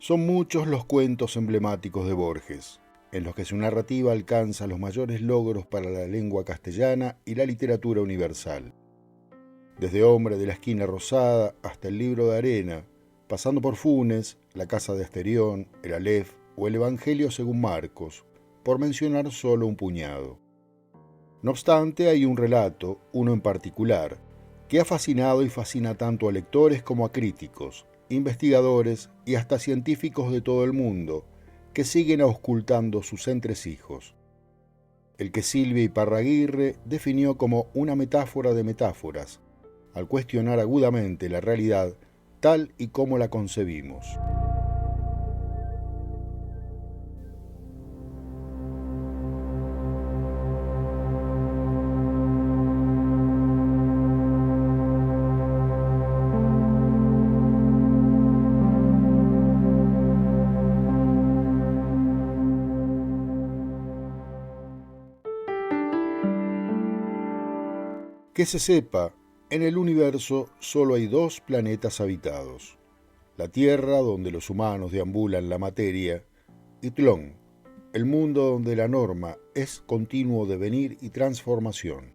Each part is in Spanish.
Son muchos los cuentos emblemáticos de Borges, en los que su narrativa alcanza los mayores logros para la lengua castellana y la literatura universal. Desde Hombre de la esquina rosada hasta El libro de arena, pasando por Funes, La casa de Asterión, El Aleph o El Evangelio según Marcos, por mencionar solo un puñado. No obstante, hay un relato, uno en particular, que ha fascinado y fascina tanto a lectores como a críticos, investigadores y hasta científicos de todo el mundo, que siguen auscultando sus entresijos. El que Silvia Iparraguirre definió como una metáfora de metáforas, al cuestionar agudamente la realidad tal y como la concebimos. Que se sepa, en el universo solo hay dos planetas habitados: la Tierra, donde los humanos deambulan la materia, y Tlön, el mundo donde la norma es continuo devenir y transformación.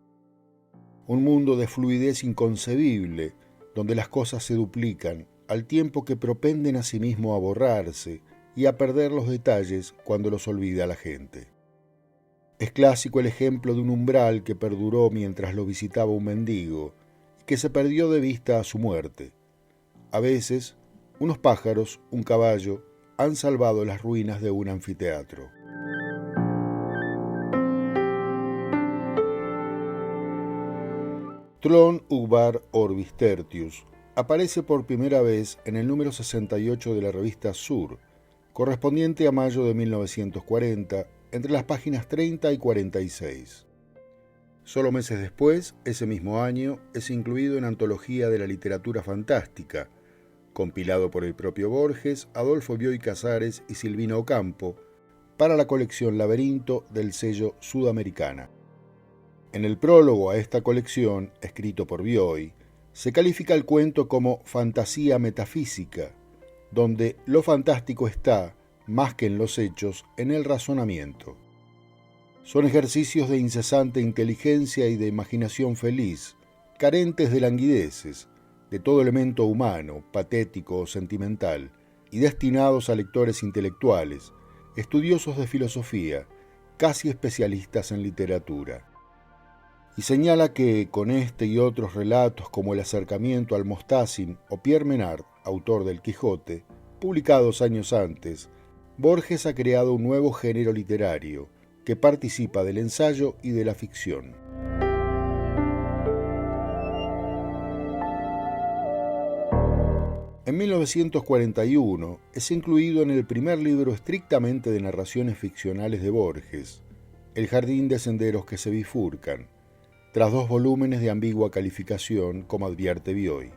Un mundo de fluidez inconcebible, donde las cosas se duplican, al tiempo que propenden a sí mismo a borrarse y a perder los detalles cuando los olvida la gente. Es clásico el ejemplo de un umbral que perduró mientras lo visitaba un mendigo y que se perdió de vista a su muerte. A veces, unos pájaros, un caballo, han salvado las ruinas de un anfiteatro. Tlön Uqbar Orbis Tertius aparece por primera vez en el número 68 de la revista Sur, correspondiente a mayo de 1940, entre las páginas 30 y 46. Solo meses después, ese mismo año, es incluido en Antología de la Literatura Fantástica, compilado por el propio Borges, Adolfo Bioy Casares y Silvina Ocampo, para la colección Laberinto del sello Sudamericana. En el prólogo a esta colección, escrito por Bioy, se califica el cuento como fantasía metafísica, donde lo fantástico está, más que en los hechos, en el razonamiento. Son ejercicios de incesante inteligencia y de imaginación feliz, carentes de languideces, de todo elemento humano, patético o sentimental, y destinados a lectores intelectuales, estudiosos de filosofía, casi especialistas en literatura. Y señala que, con este y otros relatos como El acercamiento al Mostacín o Pierre Menard, autor del Quijote, publicados años antes, Borges ha creado un nuevo género literario que participa del ensayo y de la ficción. En 1941 es incluido en el primer libro estrictamente de narraciones ficcionales de Borges, El jardín de senderos que se bifurcan, tras 2 volúmenes de ambigua calificación, como advierte Bioy: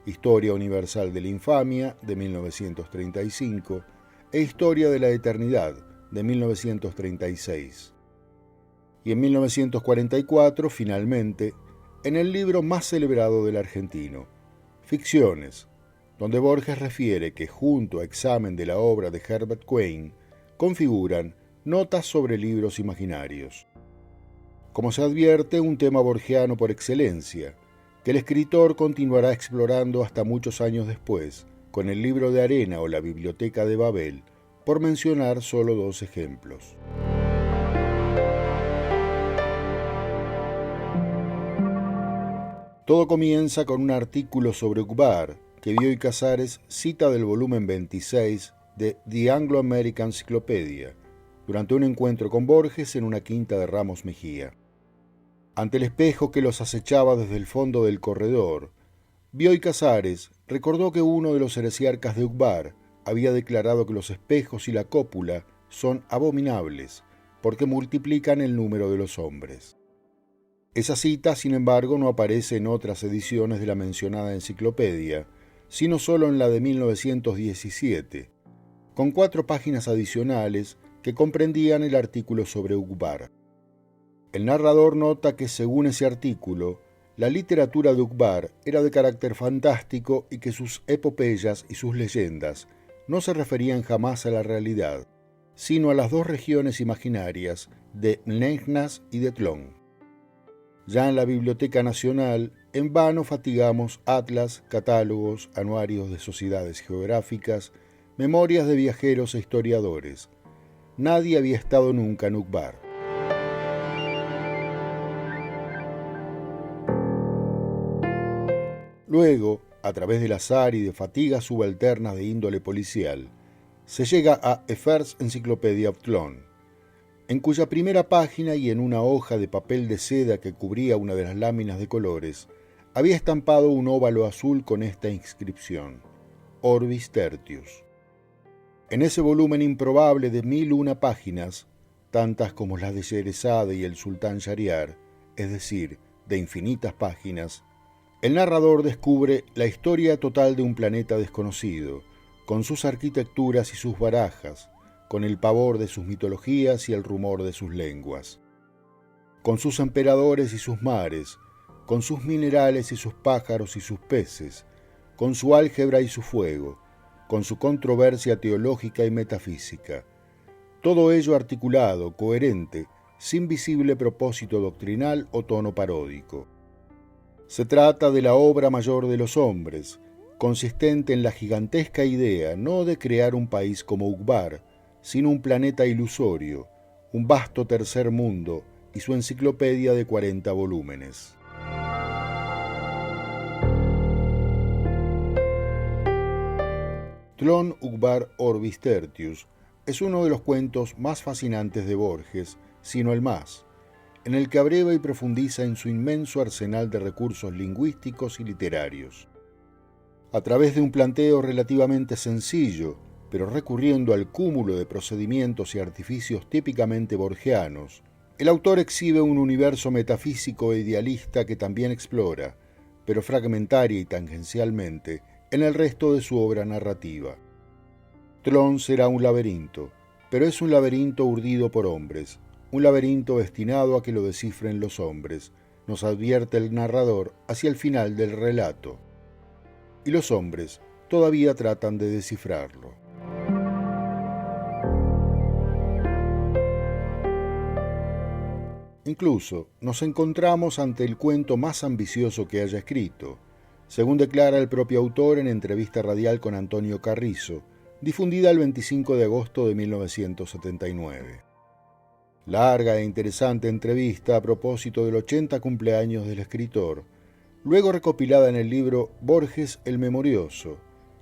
Historia universal de la infamia, de 1935, e Historia de la eternidad, de 1936. Y en 1944, finalmente, en el libro más celebrado del argentino, Ficciones, donde Borges refiere que, junto a Examen de la obra de Herbert Quain, configuran Notas sobre libros imaginarios. Como se advierte, un tema borgiano por excelencia, que el escritor continuará explorando hasta muchos años después, con El libro de arena o La biblioteca de Babel, por mencionar solo 2 ejemplos. Todo comienza con un artículo sobre Uqbar que Bioy Casares cita del volumen 26 de The Anglo-American Cyclopedia, durante un encuentro con Borges en una quinta de Ramos Mejía. Ante el espejo que los acechaba desde el fondo del corredor, Bioy Casares recordó que uno de los heresiarcas de Uqbar había declarado que los espejos y la cópula son abominables porque multiplican el número de los hombres. Esa cita, sin embargo, no aparece en otras ediciones de la mencionada enciclopedia, sino solo en la de 1917, con 4 páginas adicionales que comprendían el artículo sobre Uqbar. El narrador nota que, según ese artículo, la literatura de Uqbar era de carácter fantástico y que sus epopeyas y sus leyendas no se referían jamás a la realidad, sino a las dos regiones imaginarias de Mneñas y de Tlön. Ya en la Biblioteca Nacional, en vano fatigamos atlas, catálogos, anuarios de sociedades geográficas, memorias de viajeros e historiadores. Nadie había estado nunca en Uqbar. Luego, a través del azar y de fatigas subalternas de índole policial, se llega a Efers Encyclopedia of Tlön, en cuya primera página y en una hoja de papel de seda que cubría una de las láminas de colores, había estampado un óvalo azul con esta inscripción: Orbis Tertius. En ese volumen improbable de 1001 páginas, tantas como las de Sherezade y el sultán Shahriar, es decir, de infinitas páginas, el narrador descubre la historia total de un planeta desconocido, con sus arquitecturas y sus barajas, con el pavor de sus mitologías y el rumor de sus lenguas, con sus emperadores y sus mares, con sus minerales y sus pájaros y sus peces, con su álgebra y su fuego, con su controversia teológica y metafísica. Todo ello articulado, coherente, sin visible propósito doctrinal o tono paródico. Se trata de la obra mayor de los hombres, consistente en la gigantesca idea no de crear un país como Uqbar, sino un planeta ilusorio, un vasto tercer mundo y su enciclopedia de 40 volúmenes. Tlön Uqbar Orbis Tertius es uno de los cuentos más fascinantes de Borges, sino el más, en el que abreva y profundiza en su inmenso arsenal de recursos lingüísticos y literarios. A través de un planteo relativamente sencillo, pero recurriendo al cúmulo de procedimientos y artificios típicamente borgianos, el autor exhibe un universo metafísico e idealista que también explora, pero fragmentaria y tangencialmente, en el resto de su obra narrativa. Tlön será un laberinto, pero es un laberinto urdido por hombres, un laberinto destinado a que lo descifren los hombres, nos advierte el narrador hacia el final del relato. Y los hombres todavía tratan de descifrarlo. Incluso nos encontramos ante el cuento más ambicioso que haya escrito, según declara el propio autor en entrevista radial con Antonio Carrizo, difundida el 25 de agosto de 1979. Larga e interesante entrevista a propósito del 80 cumpleaños del escritor, luego recopilada en el libro Borges el Memorioso,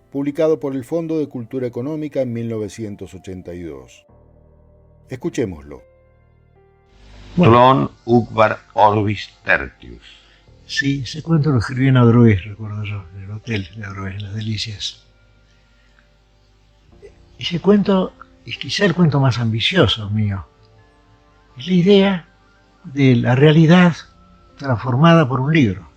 publicado por el Fondo de Cultura Económica en 1982. Escuchémoslo. Tlön Uqbar Orbis Tertius. Sí, ese cuento lo escribí en Adrogués, recuerdo yo, en el hotel de Adrogués, en Las Delicias. Ese cuento es quizá el cuento más ambicioso mío. Es la idea de la realidad transformada por un libro.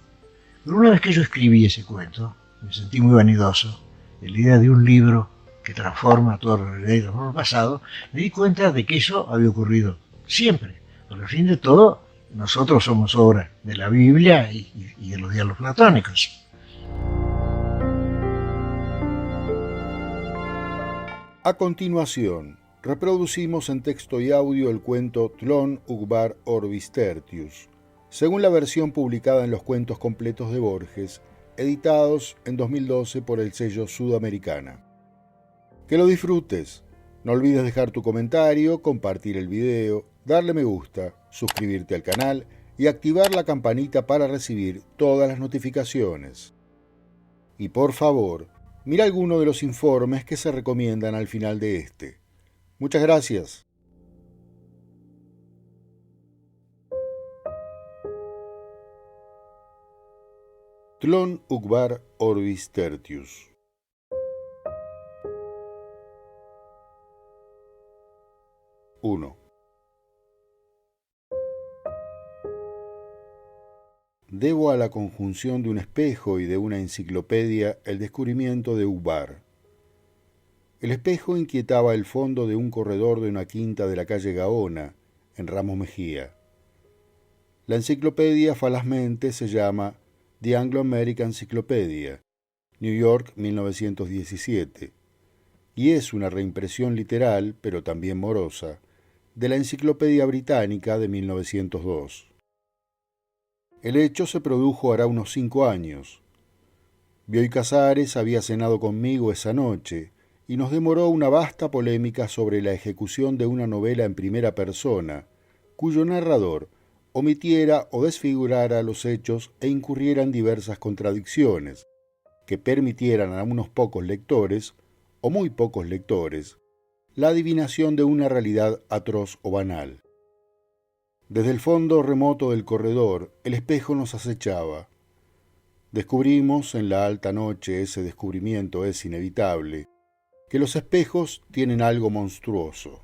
Pero una vez que yo escribí ese cuento, me sentí muy vanidoso de la idea de un libro que transforma toda la realidad y transforma el pasado. Me di cuenta de que eso había ocurrido siempre. Porque al fin de todo, nosotros somos obra de la Biblia y de los diálogos platónicos. A continuación, reproducimos en texto y audio el cuento Tlön Uqbar Orbis Tertius, según la versión publicada en los Cuentos Completos de Borges, editados en 2012 por el sello Sudamericana. Que lo disfrutes. No olvides dejar tu comentario, compartir el video, darle me gusta, suscribirte al canal y activar la campanita para recibir todas las notificaciones. Y por favor, mira alguno de los informes que se recomiendan al final de este. Muchas gracias. Tlön Uqbar Orbis Tertius. Uno. Debo a la conjunción de un espejo y de una enciclopedia el descubrimiento de Uqbar. El espejo inquietaba el fondo de un corredor de una quinta de la calle Gaona, en Ramos Mejía. La enciclopedia falazmente se llama The Anglo-American Encyclopedia, New York, 1917, y es una reimpresión literal, pero también morosa, de la Enciclopedia Británica de 1902. El hecho se produjo hará unos 5 años. Bioy Casares había cenado conmigo esa noche y nos demoró una vasta polémica sobre la ejecución de una novela en primera persona, cuyo narrador omitiera o desfigurara los hechos e incurriera en diversas contradicciones, que permitieran a unos pocos lectores, o muy pocos lectores, la adivinación de una realidad atroz o banal. Desde el fondo remoto del corredor, el espejo nos acechaba. Descubrimos en la alta noche, ese descubrimiento es inevitable, que los espejos tienen algo monstruoso.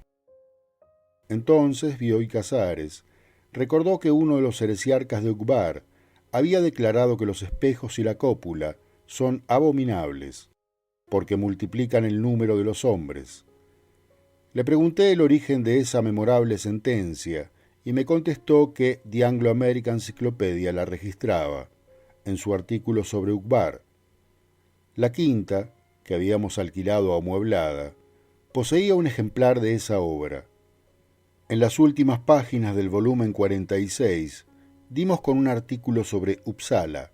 Entonces Bioy Casares recordó que uno de los heresiarcas de Uqbar había declarado que los espejos y la cópula son abominables, porque multiplican el número de los hombres. Le pregunté el origen de esa memorable sentencia y me contestó que The Anglo-American Cyclopedia la registraba, en su artículo sobre Uqbar. La quinta, que habíamos alquilado amueblada, poseía un ejemplar de esa obra. En las últimas páginas del volumen 46 dimos con un artículo sobre Uppsala,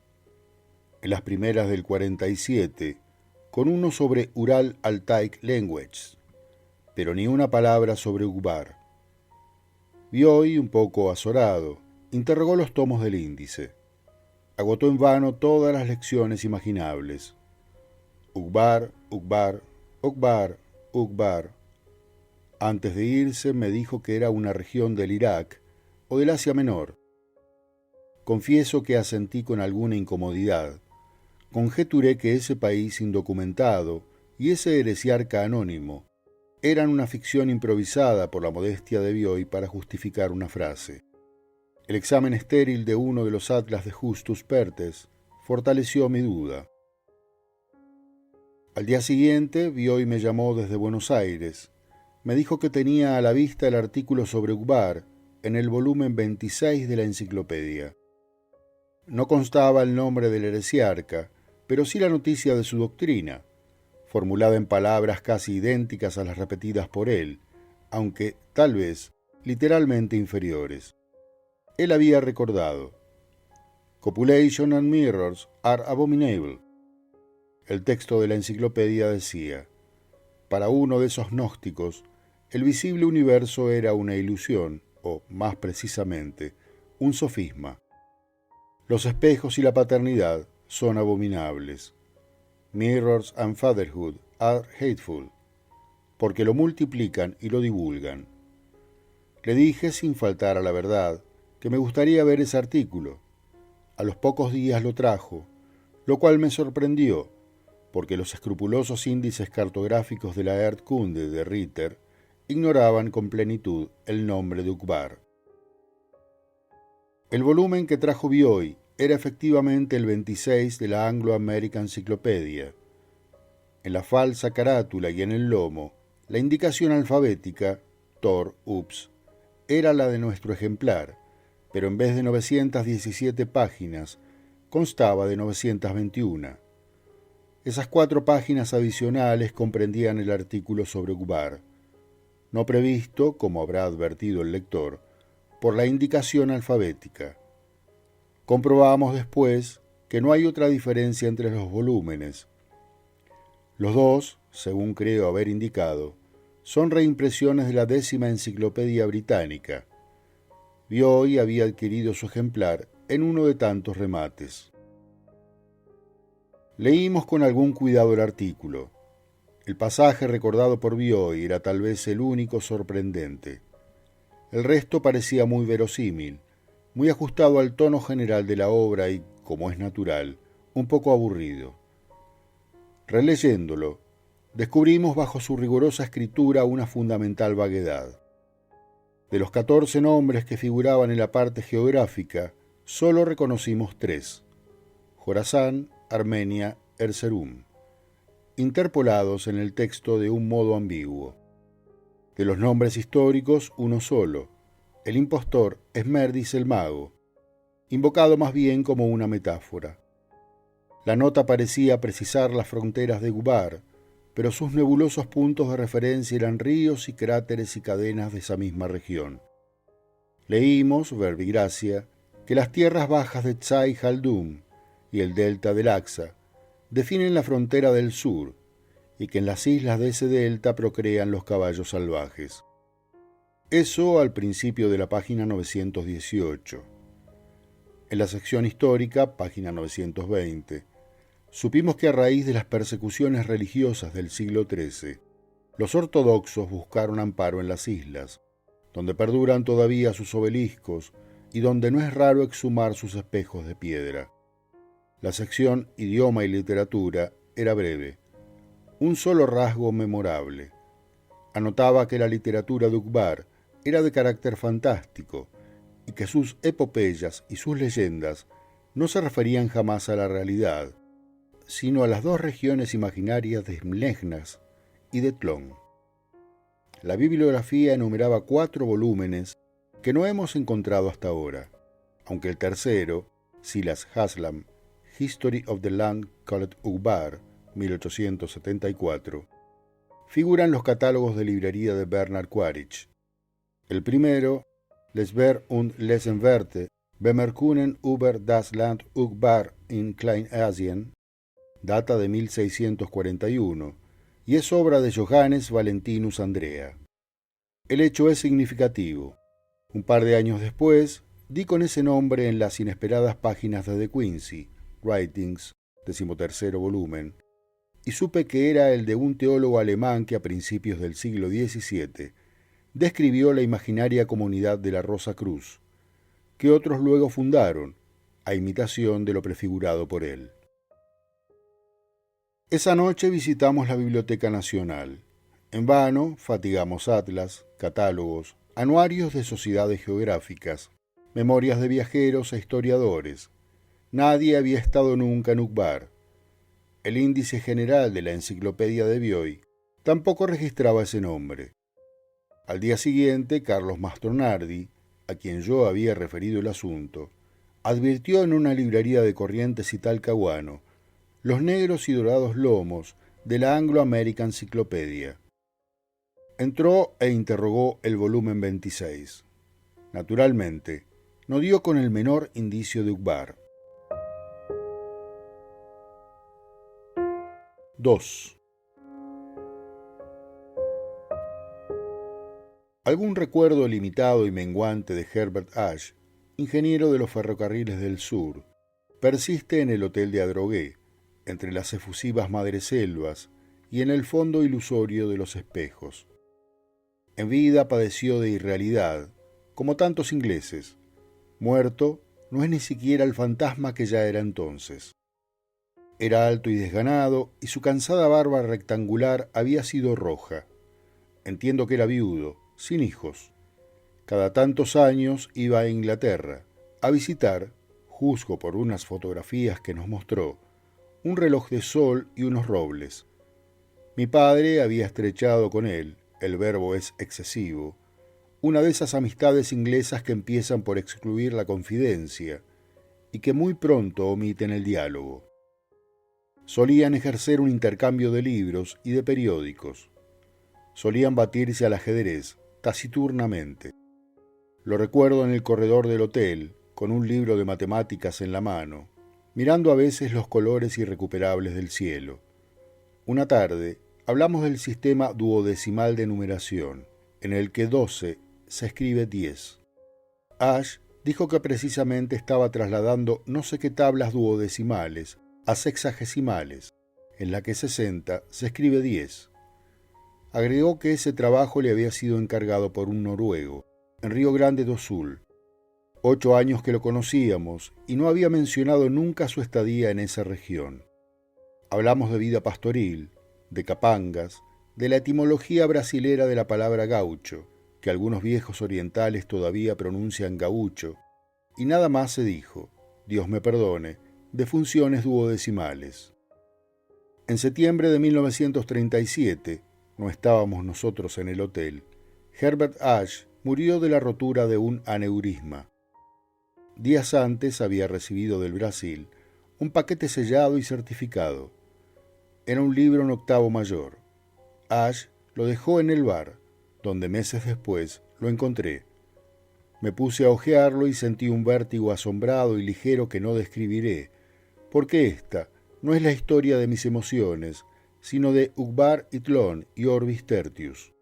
en las primeras del 47 con uno sobre Ural-Altaic Languages, pero ni una palabra sobre Uqbar. Bioy, un poco azorado, interrogó los tomos del índice. Agotó en vano todas las lecciones imaginables. Uqbar, Uqbar, Uqbar, Uqbar. Antes de irse me dijo que era una región del Irak o del Asia Menor. Confieso que asentí con alguna incomodidad. Conjeturé que ese país indocumentado y ese heresiarca anónimo eran una ficción improvisada por la modestia de Bioy para justificar una frase. El examen estéril de uno de los atlas de Justus Perthes fortaleció mi duda. Al día siguiente, Bioy me llamó desde Buenos Aires. Me dijo que tenía a la vista el artículo sobre Uqbar en el volumen 26 de la enciclopedia. No constaba el nombre del heresiarca, pero sí la noticia de su doctrina, formulada en palabras casi idénticas a las repetidas por él, aunque, tal vez, literalmente inferiores. Él había recordado: Copulation and mirrors are abominable. El texto de la enciclopedia decía: para uno de esos gnósticos, el visible universo era una ilusión, o, más precisamente, un sofisma. Los espejos y la paternidad son abominables. Mirrors and fatherhood are hateful, porque lo multiplican y lo divulgan. Le dije, sin faltar a la verdad, que me gustaría ver ese artículo. A los pocos días lo trajo, lo cual me sorprendió, porque los escrupulosos índices cartográficos de la Erdkunde de Ritter ignoraban con plenitud el nombre de Uqbar. El volumen que trajo Bioy era efectivamente el 26 de la Anglo-American Cyclopedia. En la falsa carátula y en el lomo, la indicación alfabética, Tor, Ups, era la de nuestro ejemplar, pero en vez de 917 páginas, constaba de 921. Esas 4 páginas adicionales comprendían el artículo sobre Uqbar, no previsto, como habrá advertido el lector, por la indicación alfabética. Comprobamos después que no hay otra diferencia entre los volúmenes. Los dos, según creo haber indicado, son reimpresiones de la 10ª Enciclopedia Británica. Bioy había adquirido su ejemplar en uno de tantos remates. Leímos con algún cuidado el artículo. El pasaje recordado por Bioy era tal vez el único sorprendente. El resto parecía muy verosímil, muy ajustado al tono general de la obra y, como es natural, un poco aburrido. Releyéndolo, descubrimos bajo su rigurosa escritura una fundamental vaguedad. De los 14 nombres que figuraban en la parte geográfica, solo reconocimos 3: Jorasán, Armenia, Erzurum, interpolados en el texto de un modo ambiguo. De los nombres históricos, uno solo: el impostor Esmerdis el mago, invocado más bien como una metáfora. La nota parecía precisar las fronteras de Uqbar, pero sus nebulosos puntos de referencia eran ríos y cráteres y cadenas de esa misma región. Leímos, verbigracia, que las tierras bajas de Tsai Haldum y el delta del Aksa definen la frontera del sur y que en las islas de ese delta procrean los caballos salvajes. Eso al principio de la página 918. En la sección histórica, página 920, supimos que a raíz de las persecuciones religiosas del siglo XIII, los ortodoxos buscaron amparo en las islas, donde perduran todavía sus obeliscos y donde no es raro exhumar sus espejos de piedra. La sección Idioma y Literatura era breve, un solo rasgo memorable. Anotaba que la literatura de Uqbar era de carácter fantástico y que sus epopeyas y sus leyendas no se referían jamás a la realidad, sino a las dos regiones imaginarias de Mlechnas y de Tlön. La bibliografía enumeraba 4 volúmenes que no hemos encontrado hasta ahora, aunque el tercero, Silas Haslam, History of the Land Called Uqbar, 1874, figura en los catálogos de librería de Bernard Quaritch. El primero, Lesber und Lesenwerte, Bemerkungen über das Land Uqbar in Kleinasien, data de 1641, y es obra de Johannes Valentinus Andrea. El hecho es significativo. Un par de años después, di con ese nombre en las inesperadas páginas de De Quincey, Writings, 13º volumen, y supe que era el de un teólogo alemán que a principios del siglo XVII describió la imaginaria comunidad de la Rosa Cruz, que otros luego fundaron, a imitación de lo prefigurado por él. Esa noche visitamos la Biblioteca Nacional. En vano fatigamos atlas, catálogos, anuarios de sociedades geográficas, memorias de viajeros e historiadores. Nadie había estado nunca en Uqbar. El índice general de la enciclopedia de Bioy tampoco registraba ese nombre. Al día siguiente, Carlos Mastronardi, a quien yo había referido el asunto, advirtió en una librería de Corrientes y Talcahuano los negros y dorados lomos de la Anglo American Cyclopedia. Entró e interrogó el volumen 26. Naturalmente, no dio con el menor indicio de Uqbar. 2. Algún recuerdo limitado y menguante de Herbert Ashe, ingeniero de los ferrocarriles del sur, persiste en el hotel de Adrogué, entre las efusivas madreselvas y en el fondo ilusorio de los espejos. En vida padeció de irrealidad, como tantos ingleses. Muerto, no es ni siquiera el fantasma que ya era entonces. Era alto y desganado, y su cansada barba rectangular había sido roja. Entiendo que era viudo, sin hijos. Cada tantos años iba a Inglaterra, a visitar, juzgo por unas fotografías que nos mostró, un reloj de sol y unos robles. Mi padre había estrechado con él, el verbo es excesivo, una de esas amistades inglesas que empiezan por excluir la confidencia y que muy pronto omiten el diálogo. Solían ejercer un intercambio de libros y de periódicos. Solían batirse al ajedrez, taciturnamente. Lo recuerdo en el corredor del hotel, con un libro de matemáticas en la mano, mirando a veces los colores irrecuperables del cielo. Una tarde hablamos del sistema duodecimal de numeración, en el que 12 se escribe 10. Ashe dijo que precisamente estaba trasladando no sé qué tablas duodecimales a sexagesimales, en la que 60 se escribe 10. Agregó que ese trabajo le había sido encargado por un noruego, en Río Grande do Sul. 8 años que lo conocíamos y no había mencionado nunca su estadía en esa región. Hablamos de vida pastoril, de capangas, de la etimología brasilera de la palabra gaucho, que algunos viejos orientales todavía pronuncian gaucho, y nada más se dijo, Dios me perdone, de funciones duodecimales. En septiembre de 1937, no estábamos nosotros en el hotel, Herbert Ashe murió de la rotura de un aneurisma. Días antes había recibido del Brasil un paquete sellado y certificado. Era un libro en octavo mayor, Ash lo dejó en el bar, donde meses después lo encontré. Me puse a hojearlo y sentí un vértigo asombrado y ligero que no describiré, porque esta no es la historia de mis emociones, sino de Uqbar Itlón y Orbis Tertius.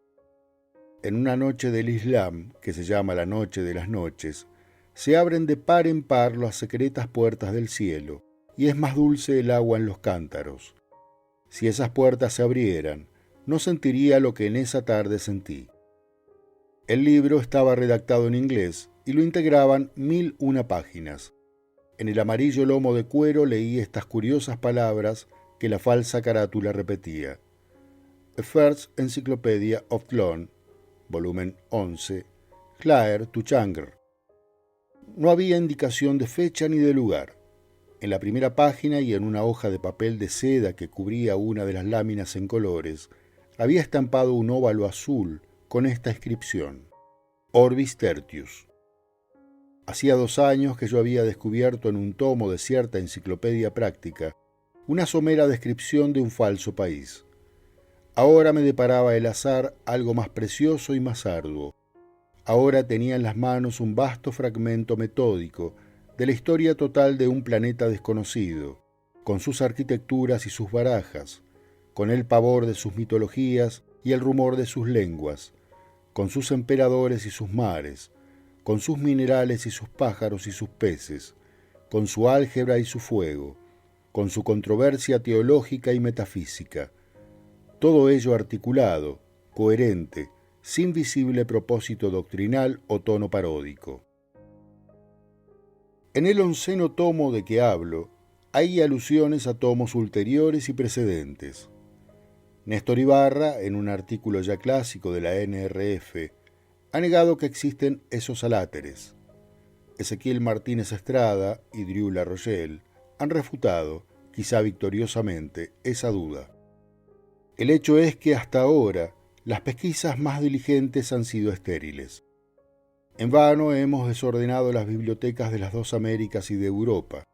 En una noche del Islam, que se llama la Noche de las Noches, se abren de par en par las secretas puertas del cielo, y es más dulce el agua en los cántaros. Si esas puertas se abrieran, no sentiría lo que en esa tarde sentí. El libro estaba redactado en inglés y lo integraban 1001 páginas. En el amarillo lomo de cuero leí estas curiosas palabras que la falsa carátula repetía. A First Encyclopedia of Tlön, volumen 11, Hlaer Tuchangr. No había indicación de fecha ni de lugar. En la primera página y en una hoja de papel de seda que cubría una de las láminas en colores, había estampado un óvalo azul con esta inscripción: Orbis Tertius. Hacía 2 años que yo había descubierto en un tomo de cierta enciclopedia práctica una somera descripción de un falso país. Ahora me deparaba el azar algo más precioso y más arduo. Ahora tenía en las manos un vasto fragmento metódico de la historia total de un planeta desconocido, con sus arquitecturas y sus barajas, con el pavor de sus mitologías y el rumor de sus lenguas, con sus emperadores y sus mares, con sus minerales y sus pájaros y sus peces, con su álgebra y su fuego, con su controversia teológica y metafísica. Todo ello articulado, coherente, sin visible propósito doctrinal o tono paródico. En el 11º tomo de que hablo, hay alusiones a tomos ulteriores y precedentes. Néstor Ibarra, en un artículo ya clásico de la NRF, ha negado que existen esos aláteres. Ezequiel Martínez Estrada y Drieu La Rochelle han refutado, quizá victoriosamente, esa duda. El hecho es que hasta ahora las pesquisas más diligentes han sido estériles. En vano hemos desordenado las bibliotecas de las 2 Américas y de Europa.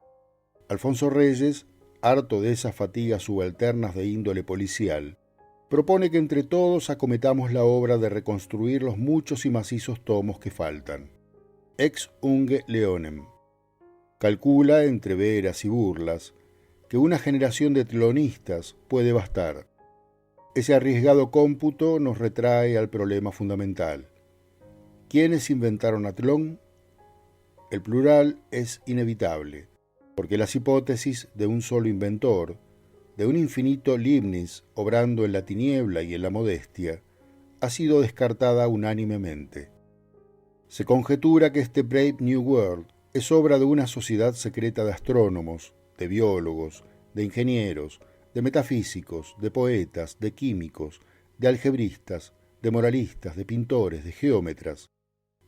Alfonso Reyes, harto de esas fatigas subalternas de índole policial, propone que entre todos acometamos la obra de reconstruir los muchos y macizos tomos que faltan. Ex unge leonem. Calcula, entre veras y burlas, que una generación de tlonistas puede bastar. Ese arriesgado cómputo nos retrae al problema fundamental. ¿Quiénes inventaron a Tlön? El plural es inevitable, porque las hipótesis de un solo inventor, de un infinito Leibniz obrando en la tiniebla y en la modestia, ha sido descartada unánimemente. Se conjetura que este Brave New World es obra de una sociedad secreta de astrónomos, de biólogos, de ingenieros, de metafísicos, de poetas, de químicos, de algebristas, de moralistas, de pintores, de geómetras,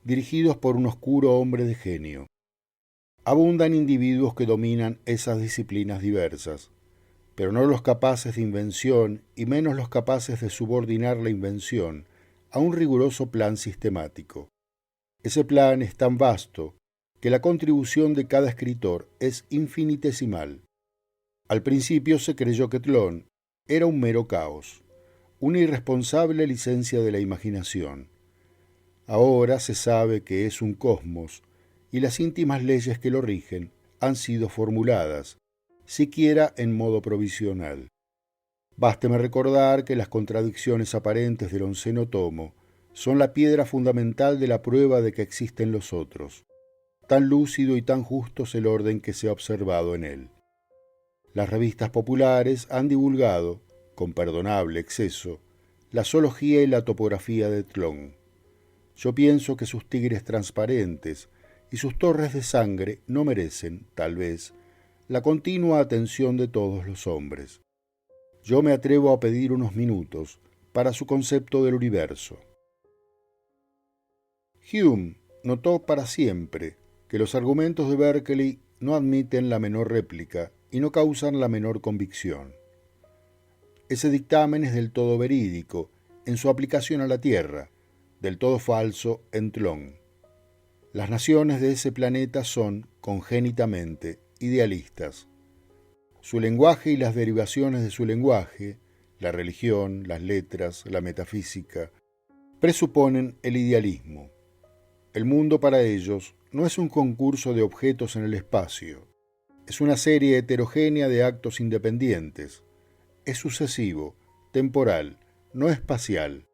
dirigidos por un oscuro hombre de genio. Abundan individuos que dominan esas disciplinas diversas, pero no los capaces de invención y menos los capaces de subordinar la invención a un riguroso plan sistemático. Ese plan es tan vasto que la contribución de cada escritor es infinitesimal. Al principio se creyó que Tlön era un mero caos, una irresponsable licencia de la imaginación. Ahora se sabe que es un cosmos y las íntimas leyes que lo rigen han sido formuladas, siquiera en modo provisional. Básteme recordar que las contradicciones aparentes del 11º tomo son la piedra fundamental de la prueba de que existen los otros. Tan lúcido y tan justo es el orden que se ha observado en él. Las revistas populares han divulgado, con perdonable exceso, la zoología y la topografía de Tlön. Yo pienso que sus tigres transparentes y sus torres de sangre no merecen, tal vez, la continua atención de todos los hombres. Yo me atrevo a pedir unos minutos para su concepto del universo. Hume notó para siempre que los argumentos de Berkeley no admiten la menor réplica y no causan la menor convicción. Ese dictamen es del todo verídico en su aplicación a la Tierra, del todo falso en Tlön. Las naciones de ese planeta son, congénitamente, idealistas. Su lenguaje y las derivaciones de su lenguaje, la religión, las letras, la metafísica, presuponen el idealismo. El mundo para ellos no es un concurso de objetos en el espacio, es una serie heterogénea de actos independientes, es sucesivo, temporal, no espacial.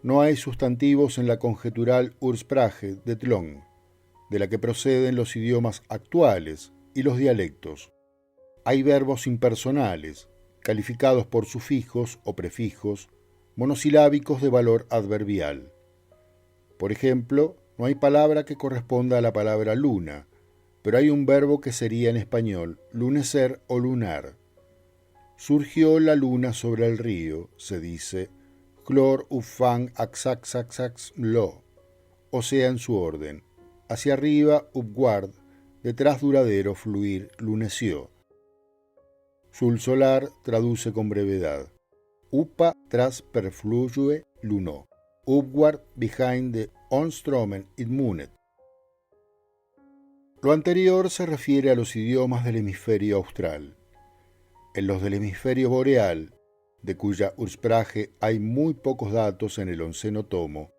No hay sustantivos en la conjetural Ursprache de Tlön, de la que proceden los idiomas actuales y los dialectos. Hay verbos impersonales, calificados por sufijos o prefijos, monosilábicos de valor adverbial. Por ejemplo, no hay palabra que corresponda a la palabra luna, pero hay un verbo que sería en español lunecer o lunar. Surgió la luna sobre el río, se dice, clor ufang axaxaxax lo, o sea en su orden, hacia arriba upward, detrás duradero fluir luneció. Sul solar traduce con brevedad, upa tras perflujue luno, upward behind the onstromen it munet. Lo anterior se refiere a los idiomas del hemisferio austral. En los del hemisferio boreal, de cuya Ursprache hay muy pocos datos en el 11º tomo,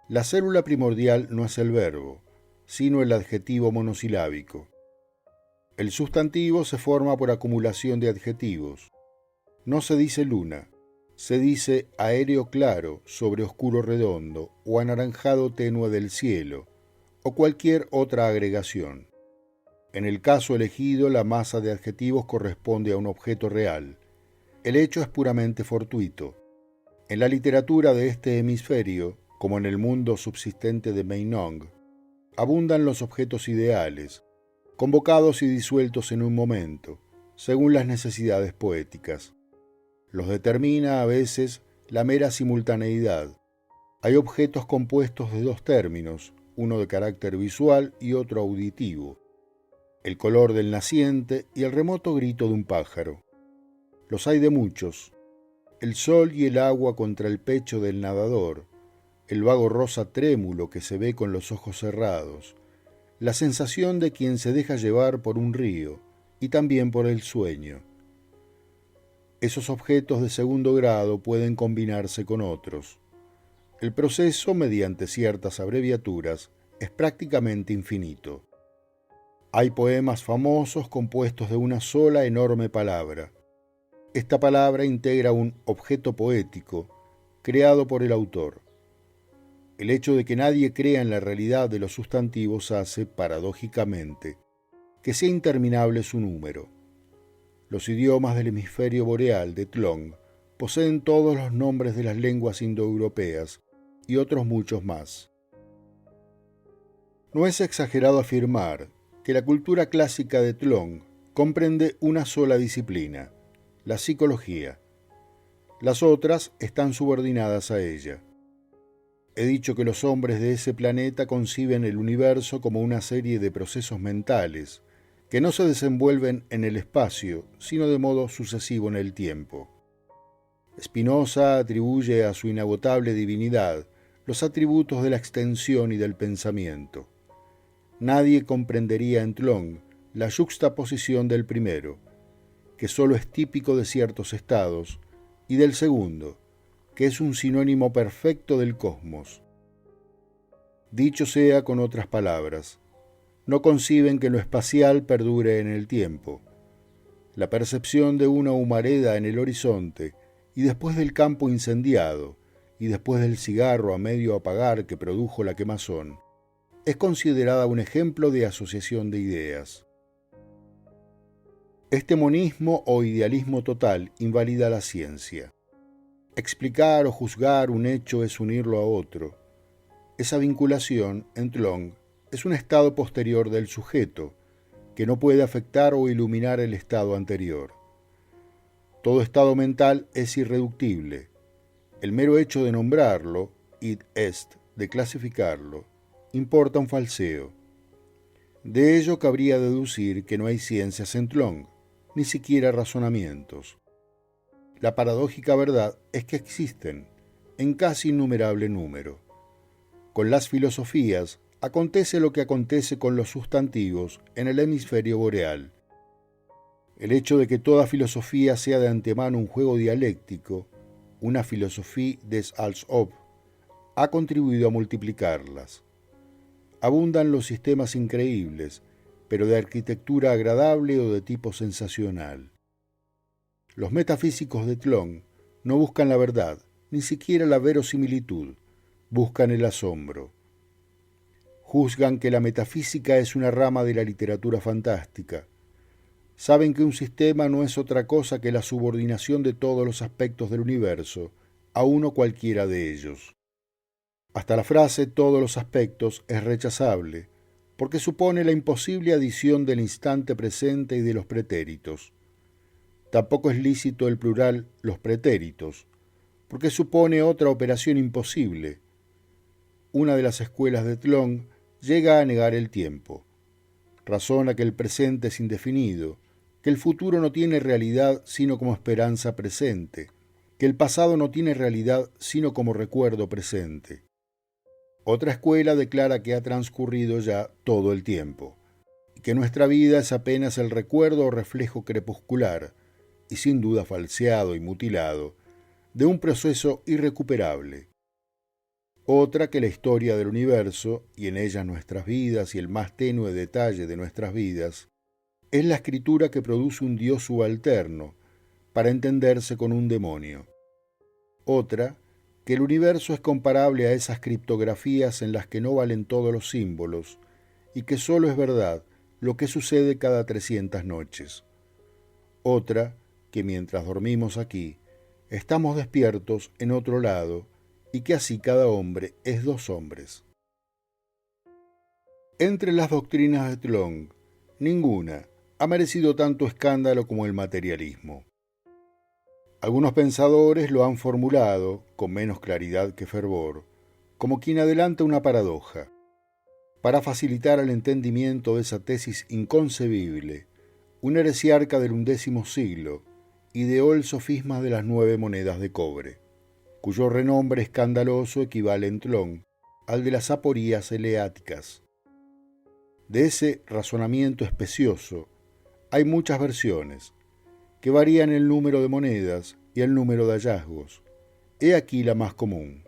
la célula primordial no es el verbo, sino el adjetivo monosilábico. El sustantivo se forma por acumulación de adjetivos. No se dice luna, se dice aéreo claro sobre oscuro redondo o anaranjado tenue del cielo, o cualquier otra agregación. En el caso elegido, la masa de adjetivos corresponde a un objeto real. El hecho es puramente fortuito. En la literatura de este hemisferio, como en el mundo subsistente de Meinong, abundan los objetos ideales, convocados y disueltos en un momento, según las necesidades poéticas. Los determina a veces la mera simultaneidad. Hay objetos compuestos de dos términos, uno de carácter visual y otro auditivo, el color del naciente y el remoto grito de un pájaro. Los hay de muchos, el sol y el agua contra el pecho del nadador, el vago rosa trémulo que se ve con los ojos cerrados, la sensación de quien se deja llevar por un río y también por el sueño. Esos objetos de segundo grado pueden combinarse con otros. El proceso, mediante ciertas abreviaturas, es prácticamente infinito. Hay poemas famosos compuestos de una sola enorme palabra. Esta palabra integra un objeto poético creado por el autor. El hecho de que nadie crea en la realidad de los sustantivos hace, paradójicamente, que sea interminable su número. Los idiomas del hemisferio boreal de Tlön poseen todos los nombres de las lenguas indoeuropeas y otros muchos más. No es exagerado afirmar que la cultura clásica de Tlön comprende una sola disciplina, la psicología. Las otras están subordinadas a ella. He dicho que los hombres de ese planeta conciben el universo como una serie de procesos mentales que no se desenvuelven en el espacio, sino de modo sucesivo en el tiempo. Spinoza atribuye a su inagotable divinidad los atributos de la extensión y del pensamiento. Nadie comprendería en Tlön la yuxtaposición del primero, que sólo es típico de ciertos estados, y del segundo, que es un sinónimo perfecto del cosmos. Dicho sea con otras palabras, no conciben que lo espacial perdure en el tiempo. La percepción de una humareda en el horizonte, y después del campo incendiado, y después del cigarro a medio apagar que produjo la quemazón, es considerada un ejemplo de asociación de ideas. Este monismo o idealismo total invalida la ciencia. Explicar o juzgar un hecho es unirlo a otro. Esa vinculación, en Tlön, es un estado posterior del sujeto, que no puede afectar o iluminar el estado anterior. Todo estado mental es irreductible. El mero hecho de nombrarlo, id est, de clasificarlo, importa un falseo. De ello cabría deducir que no hay ciencias en Tlön, ni siquiera razonamientos. La paradójica verdad es que existen, en casi innumerable número. Con las filosofías acontece lo que acontece con los sustantivos en el hemisferio boreal. El hecho de que toda filosofía sea de antemano un juego dialéctico, una philosophie des als ob, ha contribuido a multiplicarlas. Abundan los sistemas increíbles, pero de arquitectura agradable o de tipo sensacional. Los metafísicos de Tlön no buscan la verdad, ni siquiera la verosimilitud, buscan el asombro. Juzgan que la metafísica es una rama de la literatura fantástica. Saben que un sistema no es otra cosa que la subordinación de todos los aspectos del universo a uno cualquiera de ellos. Hasta la frase todos los aspectos es rechazable, porque supone la imposible adición del instante presente y de los pretéritos. Tampoco es lícito el plural los pretéritos, porque supone otra operación imposible. Una de las escuelas de Tlön llega a negar el tiempo. Razona que el presente es indefinido, que el futuro no tiene realidad sino como esperanza presente, que el pasado no tiene realidad sino como recuerdo presente. Otra escuela declara que ha transcurrido ya todo el tiempo, y que nuestra vida es apenas el recuerdo o reflejo crepuscular, y sin duda falseado y mutilado, de un proceso irrecuperable. Otra que la historia del universo, y en ella nuestras vidas y el más tenue detalle de nuestras vidas, es la escritura que produce un Dios subalterno, para entenderse con un demonio. Otra, que el universo es comparable a esas criptografías en las que no valen todos los símbolos, y que solo es verdad lo que sucede cada 300 noches. Otra, que mientras dormimos aquí, estamos despiertos en otro lado, y que así cada hombre es dos hombres. Entre las doctrinas de Tlön, ninguna ha merecido tanto escándalo como el materialismo. Algunos pensadores lo han formulado, con menos claridad que fervor, como quien adelanta una paradoja. Para facilitar el entendimiento de esa tesis inconcebible, un heresiarca del 11º siglo ideó el sofisma de las 9 monedas de cobre, cuyo renombre escandaloso equivale en Tlön al de las aporías eleáticas. De ese razonamiento especioso hay muchas versiones, que varían el número de monedas y el número de hallazgos. He aquí la más común.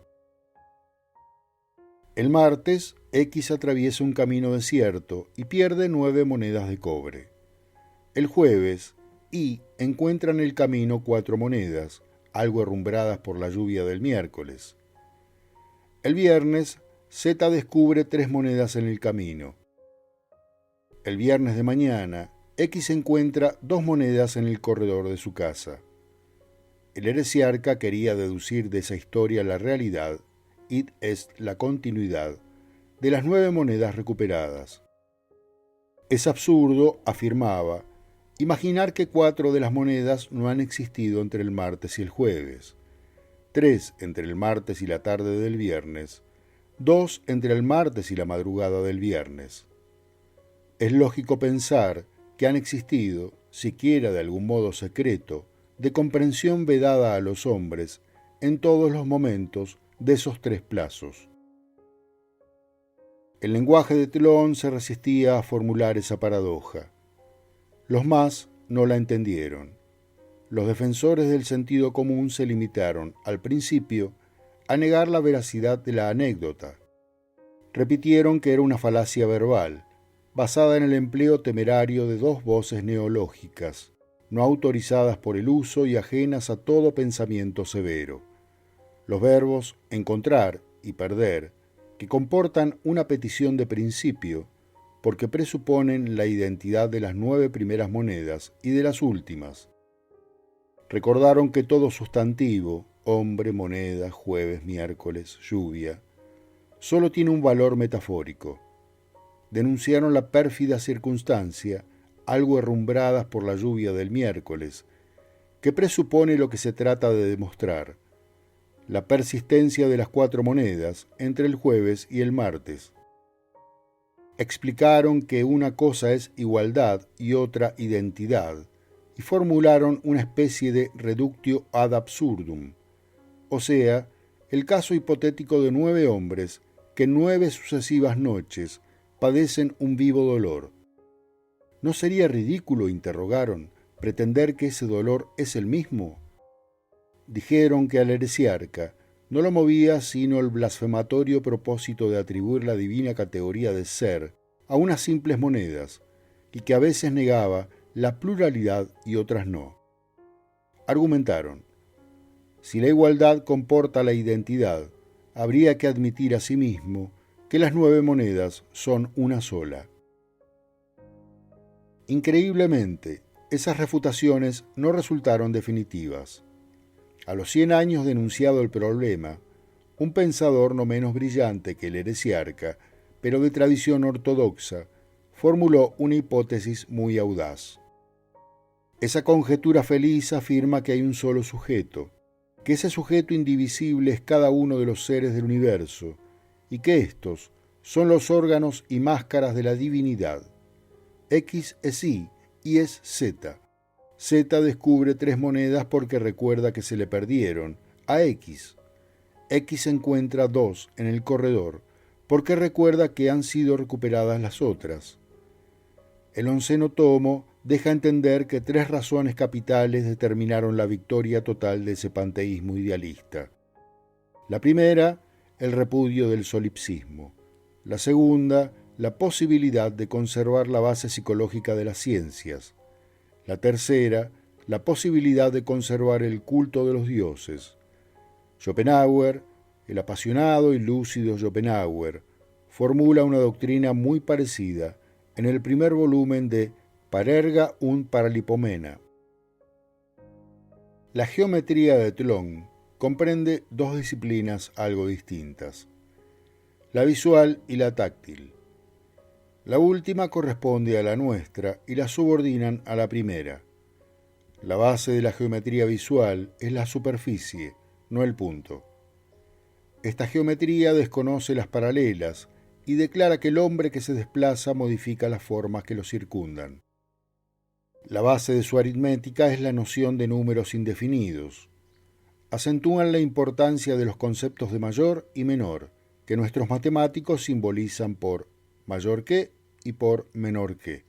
El martes, X atraviesa un camino desierto y pierde 9 monedas de cobre. El jueves, Y encuentra en el camino 4 monedas, algo herrumbradas por la lluvia del miércoles. El viernes, Z descubre 3 monedas en el camino. El viernes de mañana, X encuentra 2 monedas en el corredor de su casa. El heresiarca quería deducir de esa historia la realidad, id est la continuidad, de las 9 monedas recuperadas. Es absurdo, afirmaba, imaginar que 4 de las monedas no han existido entre el martes y el jueves, 3 entre el martes y la tarde del viernes, 2 entre el martes y la madrugada del viernes. Es lógico pensar que han existido, siquiera de algún modo secreto, de comprensión vedada a los hombres, en todos los momentos de esos 3 plazos. El lenguaje de Tlön se resistía a formular esa paradoja. Los más no la entendieron. Los defensores del sentido común se limitaron, al principio, a negar la veracidad de la anécdota. Repitieron que era una falacia verbal, basada en el empleo temerario de 2 voces neológicas, no autorizadas por el uso y ajenas a todo pensamiento severo. Los verbos encontrar y perder, que comportan una petición de principio, porque presuponen la identidad de las 9 primeras monedas y de las últimas. Recordaron que todo sustantivo, hombre, moneda, jueves, miércoles, lluvia, solo tiene un valor metafórico. Denunciaron la pérfida circunstancia, algo herrumbradas por la lluvia del miércoles, que presupone lo que se trata de demostrar, la persistencia de las 4 monedas entre el jueves y el martes. Explicaron que una cosa es igualdad y otra identidad, y formularon una especie de reductio ad absurdum, o sea, el caso hipotético de 9 hombres que en 9 sucesivas noches padecen un vivo dolor. ¿No sería ridículo, interrogaron, pretender que ese dolor es el mismo? Dijeron que al heresiarca no lo movía sino el blasfematorio propósito de atribuir la divina categoría de ser a unas simples monedas, y que a veces negaba la pluralidad y otras no. Argumentaron: si la igualdad comporta la identidad, habría que admitir asimismo que las 9 monedas son una sola. Increíblemente, esas refutaciones no resultaron definitivas. A los 100 años de enunciado el problema, un pensador no menos brillante que el heresiarca, pero de tradición ortodoxa, formuló una hipótesis muy audaz. Esa conjetura feliz afirma que hay un solo sujeto, que ese sujeto indivisible es cada uno de los seres del universo, y que estos son los órganos y máscaras de la divinidad. X es Y y es Z. Z descubre 3 monedas porque recuerda que se le perdieron a X. X encuentra 2 en el corredor porque recuerda que han sido recuperadas las otras. El 11º tomo deja entender que 3 razones capitales determinaron la victoria total de ese panteísmo idealista. La primera, el repudio del solipsismo. La segunda, la posibilidad de conservar la base psicológica de las ciencias. La tercera, la posibilidad de conservar el culto de los dioses. Schopenhauer, el apasionado y lúcido Schopenhauer, formula una doctrina muy parecida en el primer volumen de Parerga und Paralipomena. La geometría de Tlön comprende 2 disciplinas algo distintas: la visual y la táctil. La última corresponde a la nuestra y la subordinan a la primera. La base de la geometría visual es la superficie, no el punto. Esta geometría desconoce las paralelas y declara que el hombre que se desplaza modifica las formas que lo circundan. La base de su aritmética es la noción de números indefinidos. Acentúan la importancia de los conceptos de mayor y menor, que nuestros matemáticos simbolizan por mayor que y por menor que.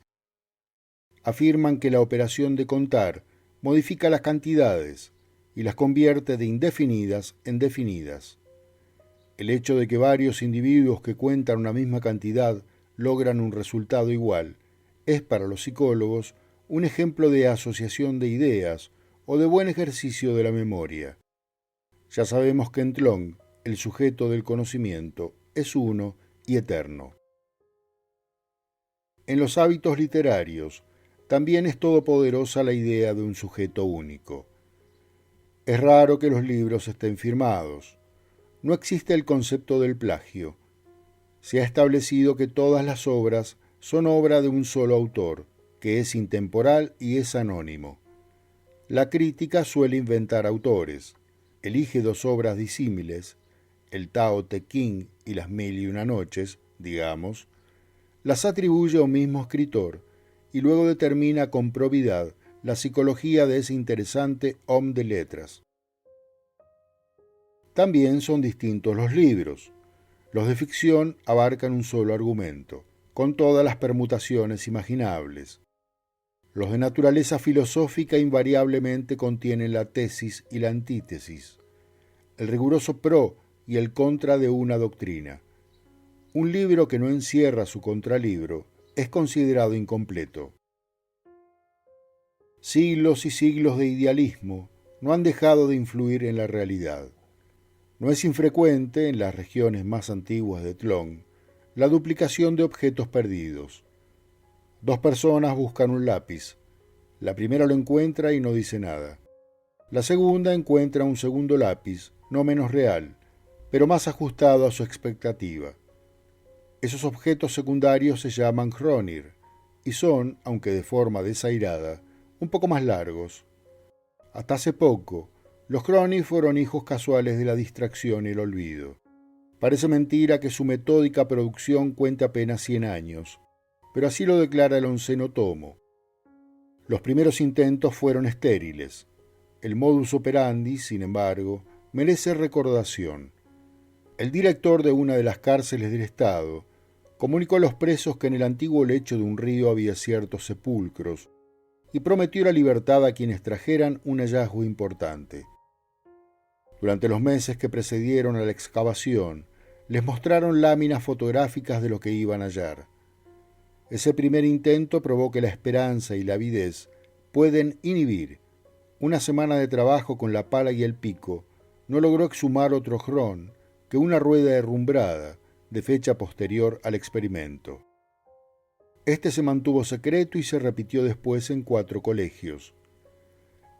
Afirman que la operación de contar modifica las cantidades y las convierte de indefinidas en definidas. El hecho de que varios individuos que cuentan una misma cantidad logran un resultado igual es para los psicólogos un ejemplo de asociación de ideas o de buen ejercicio de la memoria. Ya sabemos que en Tlön el sujeto del conocimiento es uno y eterno. En los hábitos literarios también es todopoderosa la idea de un sujeto único. Es raro que los libros estén firmados. No existe el concepto del plagio. Se ha establecido que todas las obras son obra de un solo autor, que es intemporal y es anónimo. La crítica suele inventar autores, elige 2 obras disímiles, el Tao Te Ching y las 1001 noches, digamos, las atribuye a un mismo escritor y luego determina con probidad la psicología de ese interesante homme de letras. También son distintos los libros. Los de ficción abarcan un solo argumento, con todas las permutaciones imaginables. Los de naturaleza filosófica invariablemente contienen la tesis y la antítesis, el riguroso pro y el contra de una doctrina. Un libro que no encierra su contralibro es considerado incompleto. Siglos y siglos de idealismo no han dejado de influir en la realidad. No es infrecuente, en las regiones más antiguas de Tlön, la duplicación de objetos perdidos. 2 personas buscan un lápiz. La primera lo encuentra y no dice nada. La segunda encuentra un segundo lápiz, no menos real, pero más ajustado a su expectativa. Esos objetos secundarios se llaman Hronir y son, aunque de forma desairada, un poco más largos. Hasta hace poco, los Hronir fueron hijos casuales de la distracción y el olvido. Parece mentira que su metódica producción cuente apenas 100 años, pero así lo declara el 11º tomo. Los primeros intentos fueron estériles. El modus operandi, sin embargo, merece recordación. El director de una de las cárceles del Estado comunicó a los presos que en el antiguo lecho de un río había ciertos sepulcros, y prometió la libertad a quienes trajeran un hallazgo importante. Durante los meses que precedieron a la excavación, les mostraron láminas fotográficas de lo que iban a hallar. Ese primer intento probó que la esperanza y la avidez pueden inhibir. Una semana de trabajo con la pala y el pico no logró exhumar otro jrón que una rueda herrumbrada de fecha posterior al experimento. Este se mantuvo secreto y se repitió después en 4 colegios.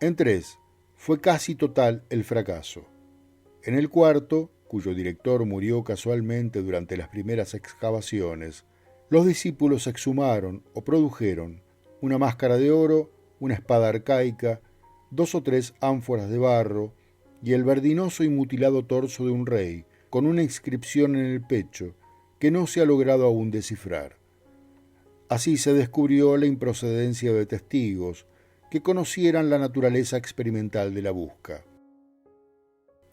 En 3 fue casi total el fracaso. En el cuarto, cuyo director murió casualmente durante las primeras excavaciones, los discípulos exhumaron o produjeron una máscara de oro, una espada arcaica, 2 o 3 ánforas de barro y el verdinoso y mutilado torso de un rey con una inscripción en el pecho que no se ha logrado aún descifrar. Así se descubrió la improcedencia de testigos que conocieran la naturaleza experimental de la busca.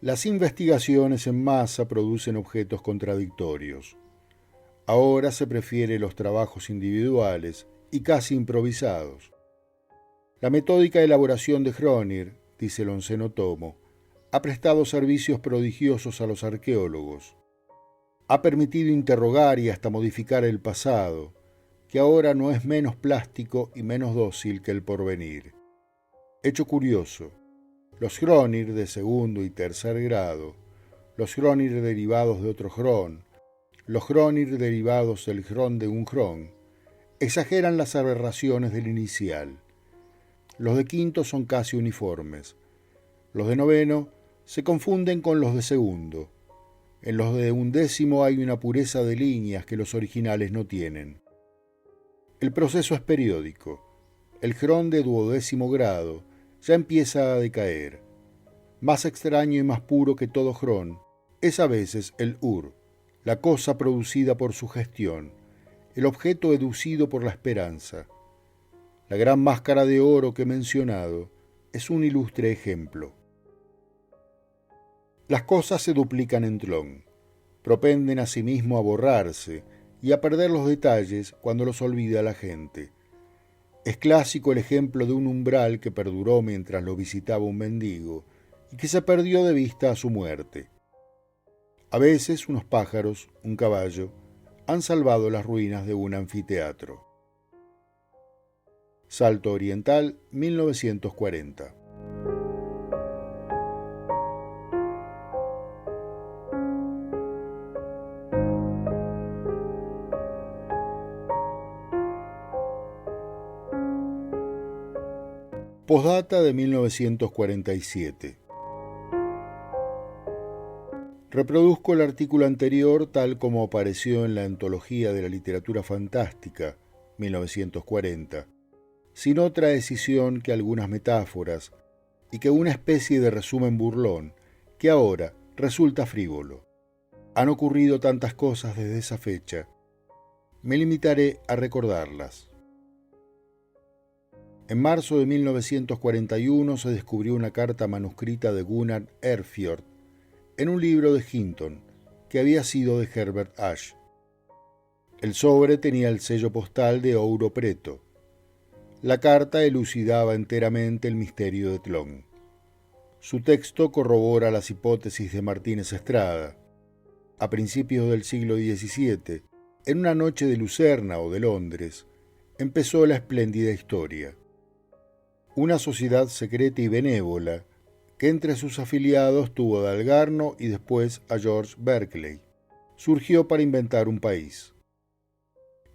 Las investigaciones en masa producen objetos contradictorios. Ahora se prefiere los trabajos individuales y casi improvisados. La metódica elaboración de Hrönir, dice el 11º tomo, ha prestado servicios prodigiosos a los arqueólogos. Ha permitido interrogar y hasta modificar el pasado, que ahora no es menos plástico y menos dócil que el porvenir. Hecho curioso, los Hrönir de segundo y tercer grado, los Hrönir derivados de otro Hrón, los Hrönir derivados del Hrón de un Hrón, exageran las aberraciones del inicial. Los de quinto son casi uniformes. Los de noveno se confunden con los de segundo. En los de undécimo hay una pureza de líneas que los originales no tienen. El proceso es periódico. El Hrón de 12º grado ya empieza a decaer. Más extraño y más puro que todo Hrón es a veces el Ur, la cosa producida por su gestión, el objeto educido por la esperanza. La gran máscara de oro que he mencionado es un ilustre ejemplo. Las cosas se duplican en Tlön, propenden asimismo a borrarse y a perder los detalles cuando los olvida la gente. Es clásico el ejemplo de un umbral que perduró mientras lo visitaba un mendigo y que se perdió de vista a su muerte. A veces unos pájaros, un caballo, han salvado las ruinas de un anfiteatro. Salto Oriental, 1940. Postdata de 1947. Reproduzco el artículo anterior tal como apareció en la Antología de la Literatura Fantástica, 1940, sin otra decisión que algunas metáforas y que una especie de resumen burlón que ahora resulta frívolo. Han ocurrido tantas cosas desde esa fecha. Me limitaré a recordarlas. En marzo de 1941 se descubrió una carta manuscrita de Gunnar Erfjord en un libro de Hinton, que había sido de Herbert Ashe. El sobre tenía el sello postal de Ouro Preto. La carta elucidaba enteramente el misterio de Tlön. Su texto corrobora las hipótesis de Martínez Estrada. A principios del siglo XVII, en una noche de Lucerna o de Londres, empezó la espléndida historia. Una sociedad secreta y benévola que entre sus afiliados tuvo a Dalgarno y después a George Berkeley, surgió para inventar un país.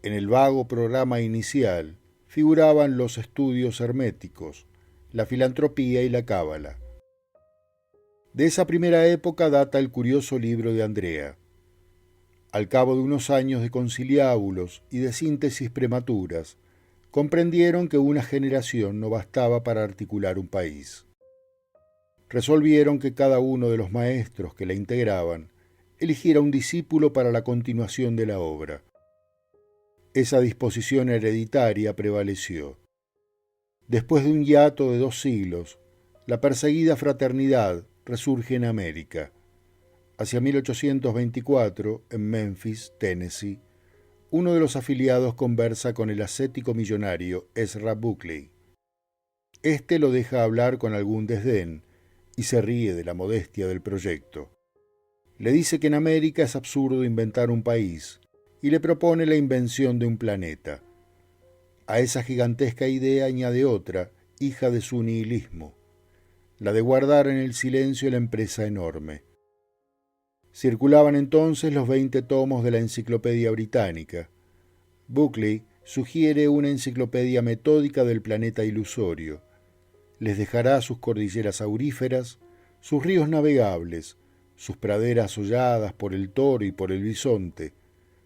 En el vago programa inicial figuraban los estudios herméticos, la filantropía y la cábala. De esa primera época data el curioso libro de Andrea. Al cabo de unos años de conciliábulos y de síntesis prematuras, comprendieron que una generación no bastaba para articular un país. Resolvieron que cada uno de los maestros que la integraban eligiera un discípulo para la continuación de la obra. Esa disposición hereditaria prevaleció. Después de un hiato de 2 siglos, la perseguida fraternidad resurge en América. Hacia 1824, en Memphis, Tennessee, uno de los afiliados conversa con el ascético millonario Ezra Buckley. Este lo deja hablar con algún desdén y se ríe de la modestia del proyecto. Le dice que en América es absurdo inventar un país y le propone la invención de un planeta. A esa gigantesca idea añade otra, hija de su nihilismo, la de guardar en el silencio la empresa enorme. Circulaban entonces los 20 tomos de la Enciclopedia Británica. Buckley sugiere una enciclopedia metódica del planeta ilusorio. Les dejará sus cordilleras auríferas, sus ríos navegables, sus praderas holladas por el toro y por el bisonte,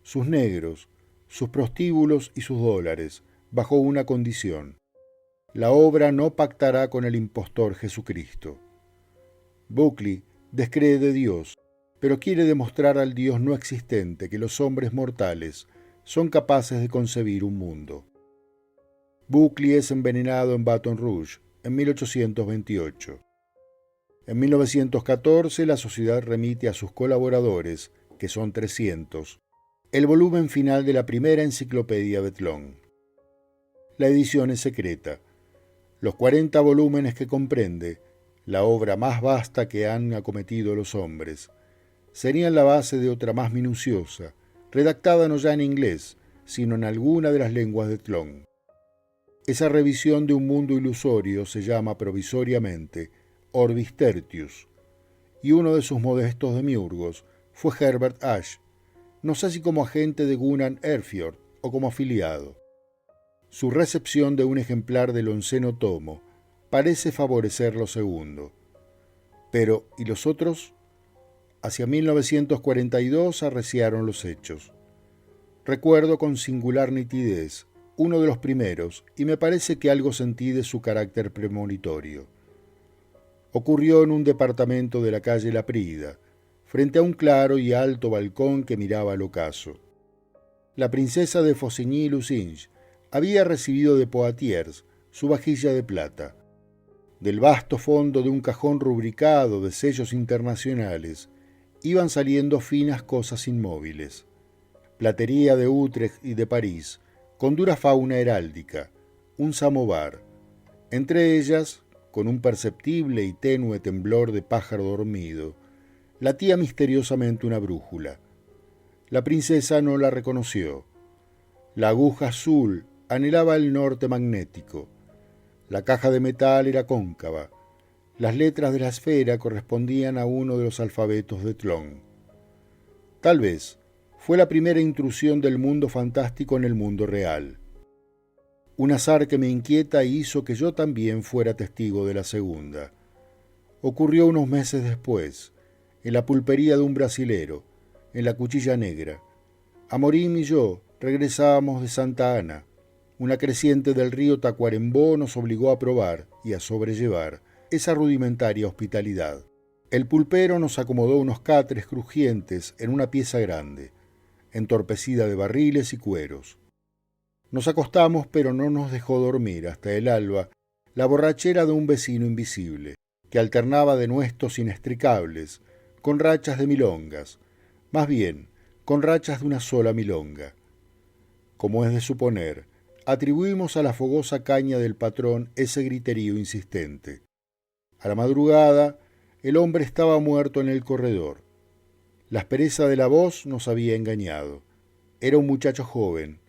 sus negros, sus prostíbulos y sus dólares, bajo una condición: la obra no pactará con el impostor Jesucristo. Buckley descree de Dios, pero quiere demostrar al Dios no existente que los hombres mortales son capaces de concebir un mundo. Buckley es envenenado en Baton Rouge en 1828. En 1914 la sociedad remite a sus colaboradores, que son 300, el volumen final de la primera enciclopedia Bethlon. La edición es secreta. Los 40 volúmenes que comprende, la obra más vasta que han acometido los hombres, serían la base de otra más minuciosa, redactada no ya en inglés, sino en alguna de las lenguas de Tlön. Esa revisión de un mundo ilusorio se llama provisoriamente Orbis Tertius, y uno de sus modestos demiurgos fue Herbert Ashe, no sé si como agente de Gunnar Erfjord o como afiliado. Su recepción de un ejemplar del 11º tomo parece favorecer lo segundo. Pero, ¿y los otros? Hacia 1942 arreciaron los hechos. Recuerdo con singular nitidez uno de los primeros y me parece que algo sentí de su carácter premonitorio. Ocurrió en un departamento de la calle Laprida, frente a un claro y alto balcón que miraba al ocaso. La princesa de Faucigny-Lucinge había recibido de Poitiers su vajilla de plata. Del vasto fondo de un cajón rubricado de sellos internacionales iban saliendo finas cosas inmóviles. Platería de Utrecht y de París, con dura fauna heráldica, un samovar. Entre ellas, con un perceptible y tenue temblor de pájaro dormido, latía misteriosamente una brújula. La princesa no la reconoció. La aguja azul anhelaba el norte magnético. La caja de metal era cóncava. Las letras de la esfera correspondían a uno de los alfabetos de Tlön. Tal vez fue la primera intrusión del mundo fantástico en el mundo real. Un azar que me inquieta hizo que yo también fuera testigo de la segunda. Ocurrió unos meses después, en la pulpería de un brasilero, en la Cuchilla Negra. Amorim y yo regresábamos de Santa Ana. Una creciente del río Tacuarembó nos obligó a probar y a sobrellevar esa rudimentaria hospitalidad. El pulpero nos acomodó unos catres crujientes en una pieza grande, entorpecida de barriles y cueros. Nos acostamos, pero no nos dejó dormir hasta el alba la borrachera de un vecino invisible, que alternaba denuestos inextricables con rachas de milongas, más bien con rachas de una sola milonga. Como es de suponer, atribuimos a la fogosa caña del patrón ese griterío insistente. A la madrugada, el hombre estaba muerto en el corredor. La aspereza de la voz nos había engañado. Era un muchacho joven.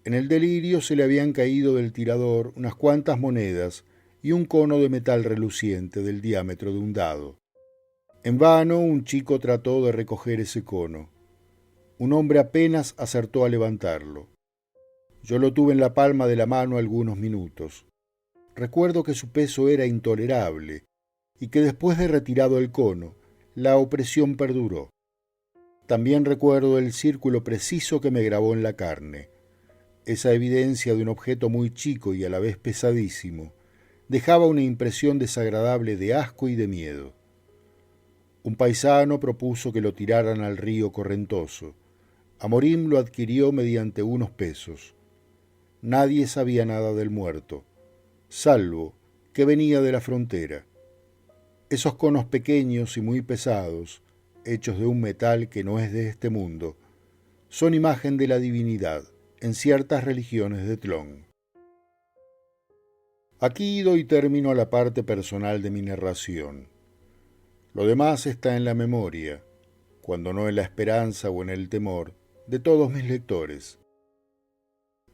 En el delirio se le habían caído del tirador unas cuantas monedas y un cono de metal reluciente del diámetro de un dado. En vano un chico trató de recoger ese cono. Un hombre apenas acertó a levantarlo. Yo lo tuve en la palma de la mano algunos minutos. Recuerdo que su peso era intolerable y que después de retirado el cono, la opresión perduró. También recuerdo el círculo preciso que me grabó en la carne. Esa evidencia de un objeto muy chico y a la vez pesadísimo dejaba una impresión desagradable de asco y de miedo. Un paisano propuso que lo tiraran al río correntoso. Amorim lo adquirió mediante unos pesos. Nadie sabía nada del muerto, salvo que venía de la frontera. Esos conos pequeños y muy pesados, hechos de un metal que no es de este mundo, son imagen de la divinidad en ciertas religiones de Tlön. Aquí doy término a la parte personal de mi narración. Lo demás está en la memoria, cuando no en la esperanza o en el temor, de todos mis lectores.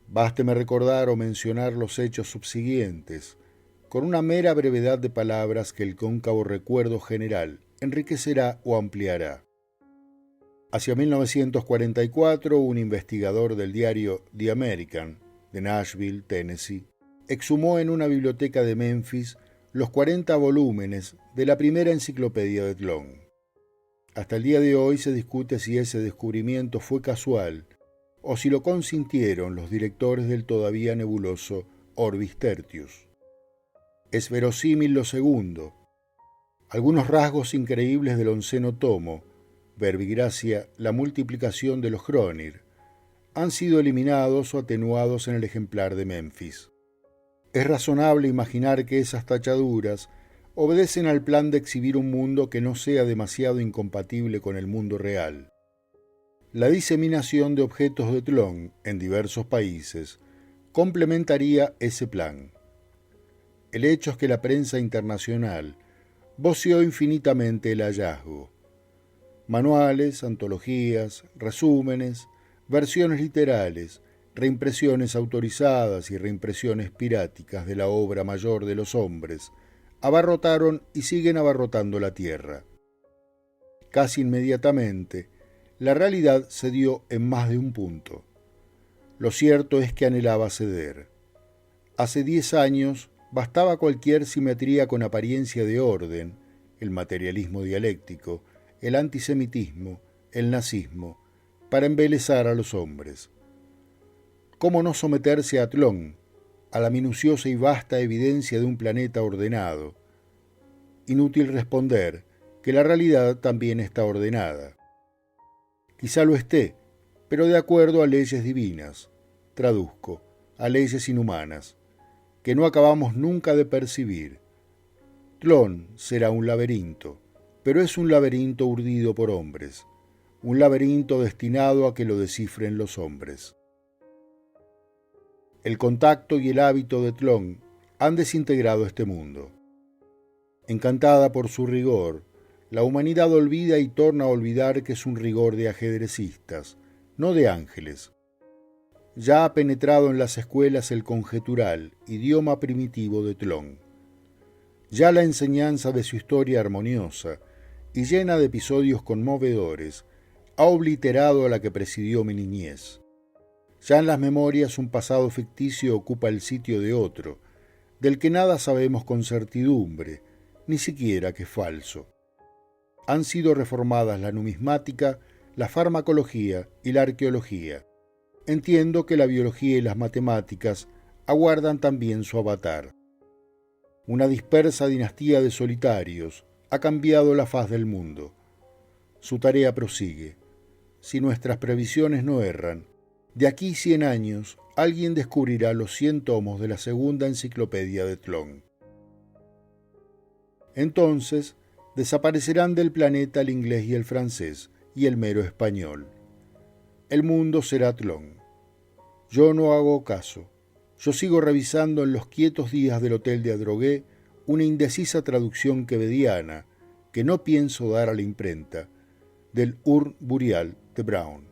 Básteme recordar o mencionar los hechos subsiguientes, con una mera brevedad de palabras que el cóncavo recuerdo general enriquecerá o ampliará. Hacia 1944, un investigador del diario The American, de Nashville, Tennessee, exhumó en una biblioteca de Memphis los 40 volúmenes de la primera enciclopedia de Tlön. Hasta el día de hoy se discute si ese descubrimiento fue casual o si lo consintieron los directores del todavía nebuloso Orbis Tertius. Es verosímil lo segundo. Algunos rasgos increíbles del 11º tomo, verbigracia la multiplicación de los Hronir, han sido eliminados o atenuados en el ejemplar de Memphis. Es razonable imaginar que esas tachaduras obedecen al plan de exhibir un mundo que no sea demasiado incompatible con el mundo real. La diseminación de objetos de Tlön en diversos países complementaría ese plan. El hecho es que la prensa internacional voceó infinitamente el hallazgo. Manuales, antologías, resúmenes, versiones literales, reimpresiones autorizadas y reimpresiones piráticas de la obra mayor de los hombres abarrotaron y siguen abarrotando la tierra. Casi inmediatamente, la realidad cedió en más de un punto. Lo cierto es que anhelaba ceder. Hace 10 años bastaba cualquier simetría con apariencia de orden, el materialismo dialéctico, el antisemitismo, el nazismo, para embelesar a los hombres. ¿Cómo no someterse a Tlön, a la minuciosa y vasta evidencia de un planeta ordenado? Inútil responder que la realidad también está ordenada. Quizá lo esté, pero de acuerdo a leyes divinas, traduzco, a leyes inhumanas, que no acabamos nunca de percibir. Tlön será un laberinto, pero es un laberinto urdido por hombres, un laberinto destinado a que lo descifren los hombres. El contacto y el hábito de Tlön han desintegrado este mundo. Encantada por su rigor, la humanidad olvida y torna a olvidar que es un rigor de ajedrecistas, no de ángeles. Ya ha penetrado en las escuelas el conjetural, idioma primitivo de Tlön. Ya la enseñanza de su historia armoniosa y llena de episodios conmovedores ha obliterado a la que presidió mi niñez. Ya en las memorias un pasado ficticio ocupa el sitio de otro, del que nada sabemos con certidumbre, ni siquiera que es falso. Han sido reformadas la numismática, la farmacología y la arqueología. Entiendo que la biología y las matemáticas aguardan también su avatar. Una dispersa dinastía de solitarios ha cambiado la faz del mundo. Su tarea prosigue. Si nuestras previsiones no erran, de aquí 100 años alguien descubrirá los 100 tomos de la segunda enciclopedia de Tlön. Entonces, desaparecerán del planeta el inglés y el francés y el mero español. El mundo será Tlön. Yo no hago caso. Yo sigo revisando en los quietos días del hotel de Adrogué una indecisa traducción quevediana que no pienso dar a la imprenta, del Urn Burial de Brown.